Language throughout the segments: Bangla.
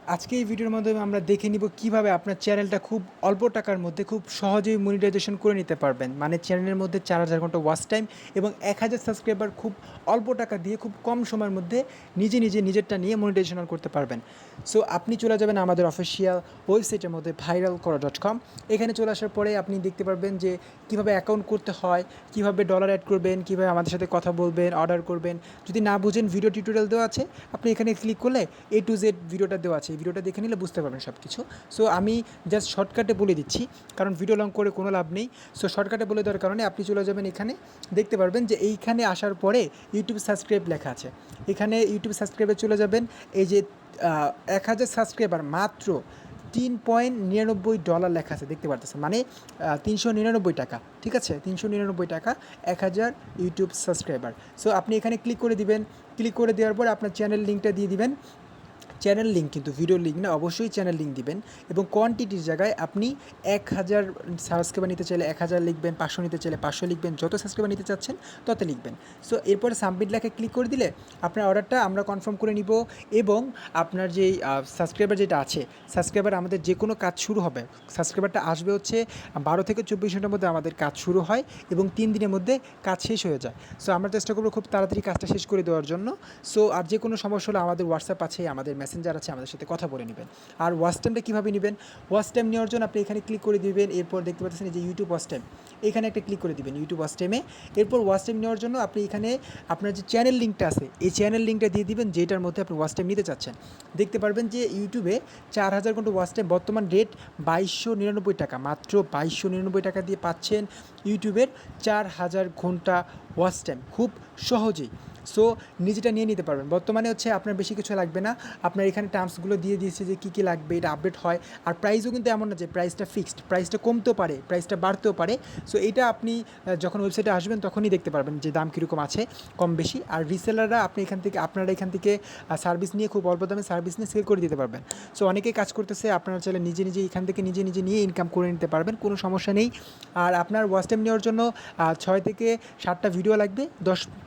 আজকে এই ভিডিওর মাধ্যমে আমরা দেখে নিব কিভাবে আপনার চ্যানেলটা খুব অল্প টাকার মধ্যে খুব সহজেই মনিটাইজেশন করে নিতে পারবেন। মানে চ্যানেলের মধ্যে 4000 ঘন্টা ওয়াচ টাইম এবং 1000 সাবস্ক্রাইবার খুব অল্প টাকা দিয়ে খুব কম সময়ের মধ্যে নিজেরটা নিয়ে মনিটাইজেশন করতে পারবেন। সো আপনি চলে যাবেন আমাদের অফিসিয়াল ওয়েবসাইটের মধ্যে viralkora.com। এখানে চলে আসার পরে আপনি দেখতে পারবেন যে কীভাবে অ্যাকাউন্ট করতে হয়, কীভাবে ডলার অ্যাড করবেন, কীভাবে আমাদের সাথে কথা বলবেন, অর্ডার করবেন। যদি না বুঝেন ভিডিও টিউটোরিয়াল দেওয়া আছে, আপনি এখানে ক্লিক করলে A to Z ভিডিওটা দেওয়া আছে, এই ভিডিওটা দেখে নিলে বুঝতে পারবেন সব কিছু। সো আমি জাস্ট শর্টকাটে বলে দিচ্ছি, কারণ ভিডিও লং করে কোনো লাভ নেই। সো শর্টকাটে বলে দেওয়ার কারণে আপনি চলে যাবেন এখানে, দেখতে পারবেন যে এইখানে আসার পরে ইউটিউব সাবস্ক্রাইব লেখা আছে। এখানে ইউটিউব সাবস্ক্রাইবে চলে যাবেন, এই যে 1000 সাবস্ক্রাইবার মাত্র $3.99 লেখা আছে, দেখতে পারতেছেন, মানে 399 টাকা। ঠিক আছে, 399 টাকা 1000 ইউটিউব সাবস্ক্রাইবার। সো আপনি এখানে ক্লিক করে দিবেন। ক্লিক করে দেওয়ার পর আপনার চ্যানেল লিঙ্কটা দিয়ে দিবেন। চ্যানেল লিঙ্ক, কিন্তু ভিডিও লিঙ্ক না, অবশ্যই চ্যানেল লিঙ্ক দিবেন। এবং কোয়ান্টিটির জায়গায় আপনি 1000 সাবস্ক্রাইবার নিতে চাইলে 1000 লিখবেন, 500 নিতে চাইলে 500 লিখবেন, যত সাবস্ক্রাইবার নিতে চাচ্ছেন তত লিখবেন। সো এরপরে সাবমিট লেখে ক্লিক করে দিলে আপনার অর্ডারটা আমরা কনফার্ম করে নিব। এবং আপনার যেই সাবস্ক্রাইবার যেটা আছে, সাবস্ক্রাইবার আমাদের যে কোনো কাজ শুরু হবে, সাবস্ক্রাইবারটা আসবে হচ্ছে 12 থেকে 24 ঘন্টার মধ্যে আমাদের কাজ শুরু হয় এবং 3 দিনের মধ্যে কাজ শেষ হয়ে যায়। সো আমরা চেষ্টা করবো খুব তাড়াতাড়ি কাজটা শেষ করে দেওয়ার জন্য। সো আর যে কোনো সমস্যা হলে আমাদের হোয়াটসঅ্যাপ আছে, আমাদের মেসেঞ্জার আছে, আমাদের সাথে কথা বলে নেবেন। আর ওয়াচ টাইমটা কীভাবে নেবেন, ওয়াচ টাইম নেওয়ার জন্য আপনি এখানে ক্লিক করে দিবেন। এরপর দেখতে পাচ্ছেন যে ইউটিউব ওয়াচ টাইম, এখানে একটা ক্লিক করে দিবেন ইউটিউব ওয়াচ টাইমে। এরপর ওয়াচ টাইম নেওয়ার জন্য আপনি এখানে আপনার যে চ্যানেল লিঙ্কটা আছে, এই চ্যানেল লিঙ্কটা দিয়ে দিবেন যেটার মধ্যে আপনি ওয়াচ টাইম নিতে চাচ্ছেন। দেখতে পারবেন যে ইউটিউবে 4000 ঘন্টা ওয়াচ টাইম, বর্তমান রেট 2299 টাকা, মাত্র 2299 টাকা দিয়ে পাচ্ছেন ইউটিউবের 4000 ঘন্টা ওয়াচ টাইম খুব সহজেই। সো নিজেটা নিয়ে নিতে পারবেন। বর্তমানে হচ্ছে আপনার বেশি কিছু লাগবে না, আপনার এখানে টার্মসগুলো দিয়ে দিয়েছে যে কী কী লাগবে, এটা আপডেট হয়। আর প্রাইসও কিন্তু এমন না যে প্রাইসটা ফিক্সড, প্রাইসটা কমতেও পারে, প্রাইসটা বাড়তেও পারে। সো এটা আপনি যখন ওয়েবসাইটে আসবেন তখনই দেখতে পারবেন যে দাম কীরকম আছে, কম বেশি। আর রিসেলাররা আপনারা এখান থেকে সার্ভিস নিয়ে খুব অল্প দামে সার্ভিস নিয়ে সেল করে দিতে পারবেন। সো অনেকেই কাজ করতেছে, আপনারা চাইলে নিজে এখান থেকে নিজে নিয়ে ইনকাম করে নিতে পারবেন, কোনো সমস্যা নেই। আর আপনার ওয়াচ টাইম নেওয়ার জন্য 6 থেকে 7টা ভিডিও লাগবে,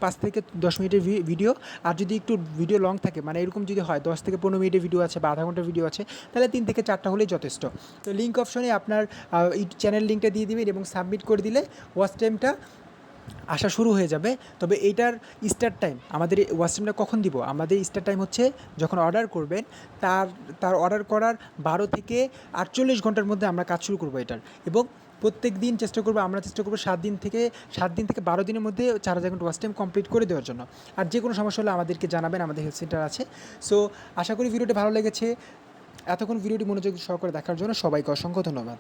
5 থেকে 10 মিনিটের ভিডিও। আর যদি একটু ভিডিও লং থাকে, মানে এরকম যদি হয় 10 থেকে 15 মিনিটের ভিডিও আছে বা আধা ঘন্টার ভিডিও আছে, তাহলে 3 থেকে 4টা হলেই যথেষ্ট। তো লিঙ্ক অপশনে আপনার চ্যানেল লিঙ্কটা দিয়ে দিবেন এবং সাবমিট করে দিলে ওয়াচ টাইমটা আসা শুরু হয়ে যাবে। তবে এইটার স্টার্ট টাইম, আমাদের ওয়াচ টাইমটা কখন দিব, আমাদের স্টার্ট টাইম হচ্ছে যখন অর্ডার করবেন তার অর্ডার করার 12 থেকে 48 ঘন্টার মধ্যে আমরা কাজ শুরু করবো এটার। এবং প্রত্যেক দিন আমরা চেষ্টা করবো 7 দিন থেকে 12 দিনের মধ্যে 4000 ঘন্টা ওয়াচ টাইম কমপ্লিট করে দেওয়ার জন্য। আর যে কোনো সমস্যা হলে আমাদেরকে জানাবেন, আমাদের হেল্প সেন্টার আছে। সো আশা করি ভিডিওটি ভালো লেগেছে। এতক্ষণ ভিডিওটি মনোযোগ সহকারে দেখার জন্য সবাইকে অসংখ্য ধন্যবাদ।